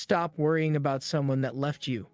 stop worrying about someone that left you.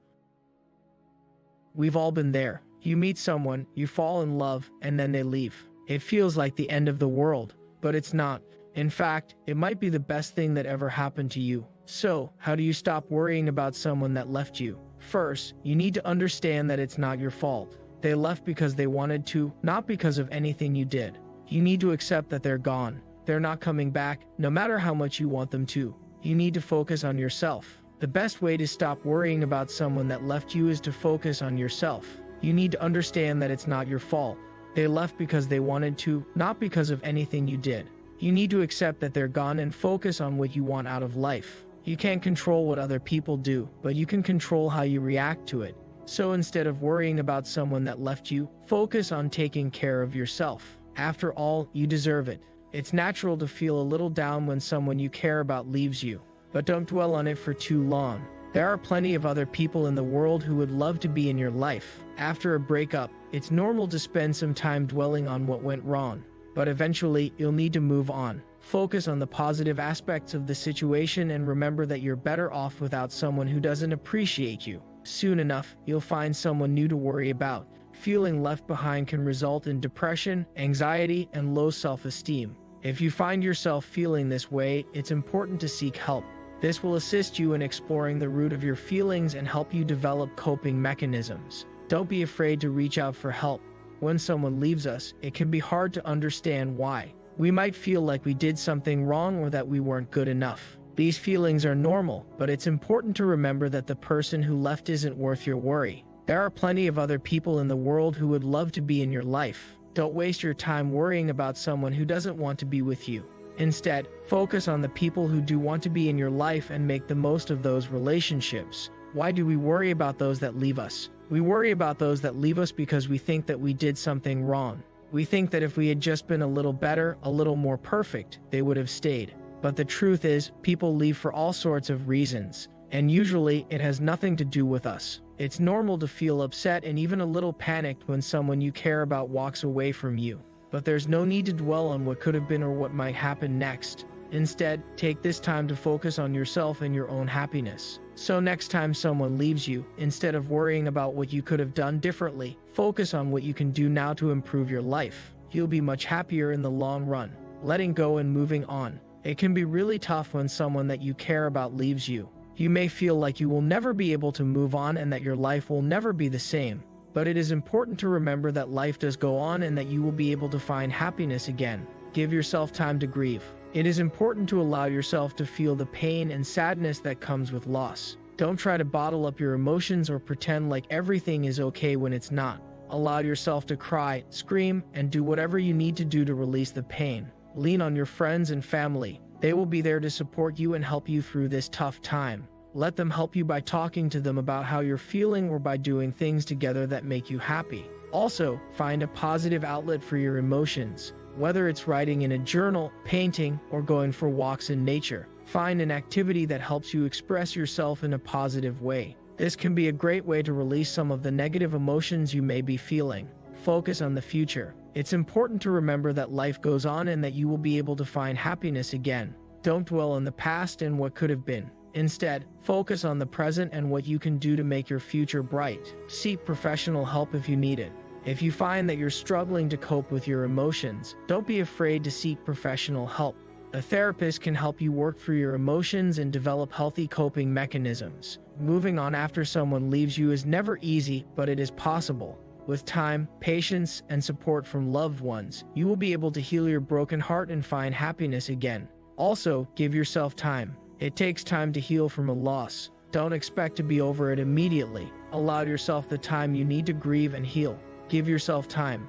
We've all been there. You meet someone, you fall in love, and then they leave. It feels like the end of the world, but it's not. In fact, it might be the best thing that ever happened to you. So, how do you stop worrying about someone that left you? First, you need to understand that it's not your fault. They left because they wanted to, not because of anything you did. You need to accept that they're gone. They're not coming back, no matter how much you want them to. You need to focus on yourself. The best way to stop worrying about someone that left you is to focus on yourself. You need to understand that it's not your fault. They left because they wanted to, not because of anything you did. You need to accept that they're gone and focus on what you want out of life. You can't control what other people do, but you can control how you react to it. So instead of worrying about someone that left you, focus on taking care of yourself. After all, you deserve it. It's natural to feel a little down when someone you care about leaves you, but don't dwell on it for too long. There are plenty of other people in the world who would love to be in your life. After a breakup, it's normal to spend some time dwelling on what went wrong, but eventually you'll need to move on. Focus on the positive aspects of the situation and remember that you're better off without someone who doesn't appreciate you. Soon enough, you'll find someone new to worry about. Feeling left behind can result in depression, anxiety, and low self-esteem. If you find yourself feeling this way, it's important to seek help. This will assist you in exploring the root of your feelings and help you develop coping mechanisms. Don't be afraid to reach out for help. When someone leaves us, it can be hard to understand why. We might feel like we did something wrong or that we weren't good enough. These feelings are normal, but it's important to remember that the person who left isn't worth your worry. There are plenty of other people in the world who would love to be in your life. Don't waste your time worrying about someone who doesn't want to be with you. Instead, focus on the people who do want to be in your life and make the most of those relationships. Why do we worry about those that leave us? We worry about those that leave us because we think that we did something wrong. We think that if we had just been a little better, a little more perfect, they would have stayed. But the truth is, people leave for all sorts of reasons, and usually it has nothing to do with us. It's normal to feel upset and even a little panicked when someone you care about walks away from you. But there's no need to dwell on what could have been or what might happen next. Instead, take this time to focus on yourself and your own happiness. So next time someone leaves you, instead of worrying about what you could have done differently, focus on what you can do now to improve your life. You'll be much happier in the long run. Letting go and moving on. It can be really tough when someone that you care about leaves you. You may feel like you will never be able to move on and that your life will never be the same. But it is important to remember that life does go on and that you will be able to find happiness again. Give yourself time to grieve. It is important to allow yourself to feel the pain and sadness that comes with loss. Don't try to bottle up your emotions or pretend like everything is okay when it's not. Allow yourself to cry, scream, and do whatever you need to do to release the pain. Lean on your friends and family. They will be there to support you and help you through this tough time. Let them help you by talking to them about how you're feeling or by doing things together that make you happy. Also, find a positive outlet for your emotions. Whether it's writing in a journal, painting, or going for walks in nature, find an activity that helps you express yourself in a positive way. This can be a great way to release some of the negative emotions you may be feeling. Focus on the future. It's important to remember that life goes on and that you will be able to find happiness again. Don't dwell on the past and what could have been. Instead, focus on the present and what you can do to make your future bright. Seek professional help if you need it. If you find that you're struggling to cope with your emotions, don't be afraid to seek professional help. A therapist can help you work through your emotions and develop healthy coping mechanisms. Moving on after someone leaves you is never easy, but it is possible. With time, patience, and support from loved ones, you will be able to heal your broken heart and find happiness again. Also, give yourself time. It takes time to heal from a loss. Don't expect to be over it immediately. Allow yourself the time you need to grieve and heal. Give yourself time.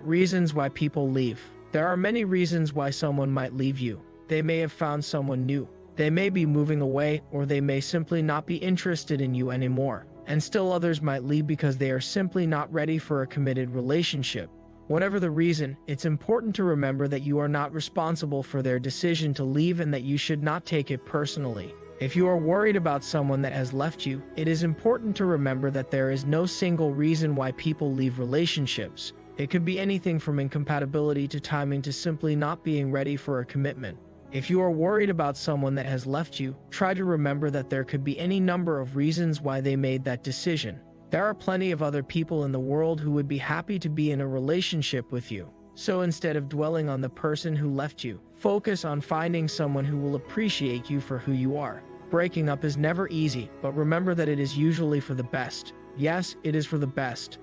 Reasons why people leave. There are many reasons why someone might leave you. They may have found someone new. They may be moving away, or they may simply not be interested in you anymore. And still others might leave because they are simply not ready for a committed relationship. Whatever the reason, it's important to remember that you are not responsible for their decision to leave and that you should not take it personally. If you are worried about someone that has left you, it is important to remember that there is no single reason why people leave relationships. It could be anything from incompatibility to timing to simply not being ready for a commitment. If you are worried about someone that has left you, try to remember that there could be any number of reasons why they made that decision. There are plenty of other people in the world who would be happy to be in a relationship with you. So instead of dwelling on the person who left you, focus on finding someone who will appreciate you for who you are. Breaking up is never easy, but remember that it is usually for the best. Yes, it is for the best.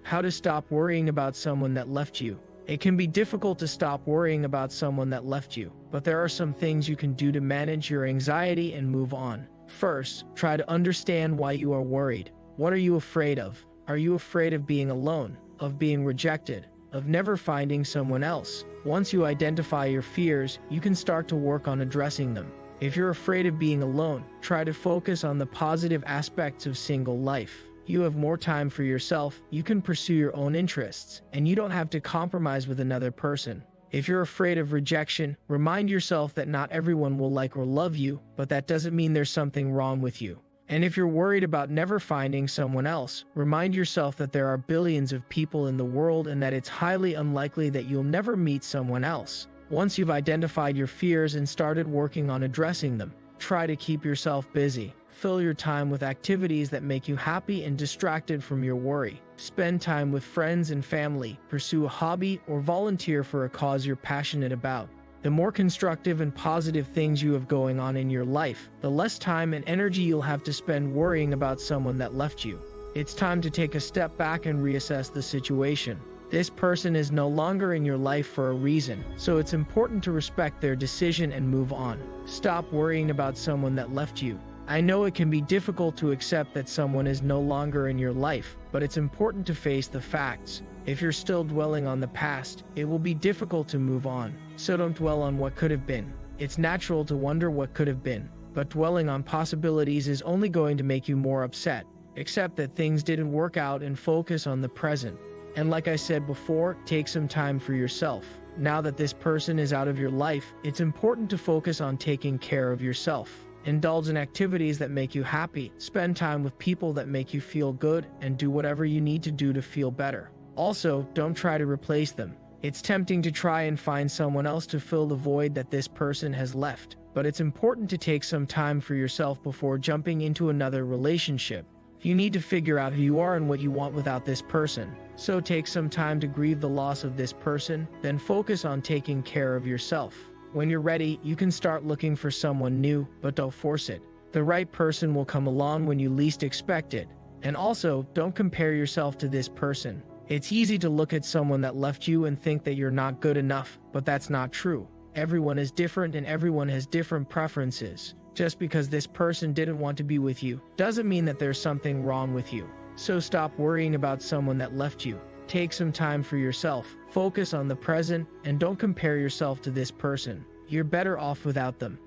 How to stop worrying about someone that left you. It can be difficult to stop worrying about someone that left you, but there are some things you can do to manage your anxiety and move on. First, try to understand why you are worried. What are you afraid of? Are you afraid of being alone, of being rejected, of never finding someone else? Once you identify your fears, you can start to work on addressing them. If you're afraid of being alone, try to focus on the positive aspects of single life. You have more time for yourself, you can pursue your own interests, and you don't have to compromise with another person. If you're afraid of rejection, remind yourself that not everyone will like or love you, but that doesn't mean there's something wrong with you. And if you're worried about never finding someone else, remind yourself that there are billions of people in the world and that it's highly unlikely that you'll never meet someone else. Once you've identified your fears and started working on addressing them, try to keep yourself busy. Fill your time with activities that make you happy and distracted from your worry. Spend time with friends and family, pursue a hobby, or volunteer for a cause you're passionate about. The more constructive and positive things you have going on in your life, the less time and energy you'll have to spend worrying about someone that left you. It's time to take a step back and reassess the situation. This person is no longer in your life for a reason, so it's important to respect their decision and move on. Stop worrying about someone that left you. I know it can be difficult to accept that someone is no longer in your life, but it's important to face the facts. If you're still dwelling on the past, it will be difficult to move on. So don't dwell on what could have been. It's natural to wonder what could have been, but dwelling on possibilities is only going to make you more upset. Accept that things didn't work out and focus on the present. And like I said before, take some time for yourself. Now that this person is out of your life, it's important to focus on taking care of yourself. Indulge in activities that make you happy, spend time with people that make you feel good, and do whatever you need to do to feel better. Also, don't try to replace them. It's tempting to try and find someone else to fill the void that this person has left, but it's important to take some time for yourself before jumping into another relationship. You need to figure out who you are and what you want without this person. So take some time to grieve the loss of this person, then focus on taking care of yourself. When you're ready, you can start looking for someone new, but don't force it. The right person will come along when you least expect it. And also, don't compare yourself to this person. It's easy to look at someone that left you and think that you're not good enough, but that's not true. Everyone is different and everyone has different preferences. Just because this person didn't want to be with you, doesn't mean that there's something wrong with you. So stop worrying about someone that left you. Take some time for yourself, focus on the present, and don't compare yourself to this person. You're better off without them.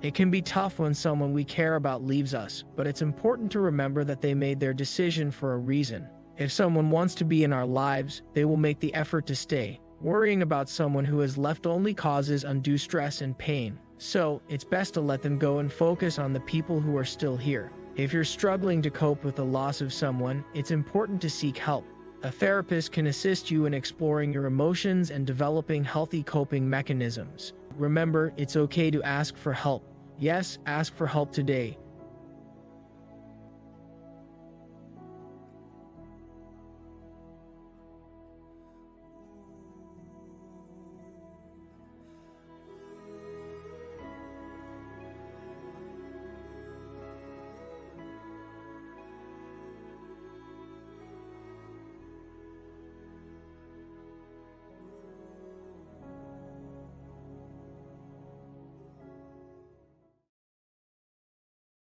It can be tough when someone we care about leaves us, but it's important to remember that they made their decision for a reason. If someone wants to be in our lives, they will make the effort to stay. Worrying about someone who has left only causes undue stress and pain. So, it's best to let them go and focus on the people who are still here. If you're struggling to cope with the loss of someone, it's important to seek help. A therapist can assist you in exploring your emotions and developing healthy coping mechanisms. Remember, it's okay to ask for help. Yes, ask for help today.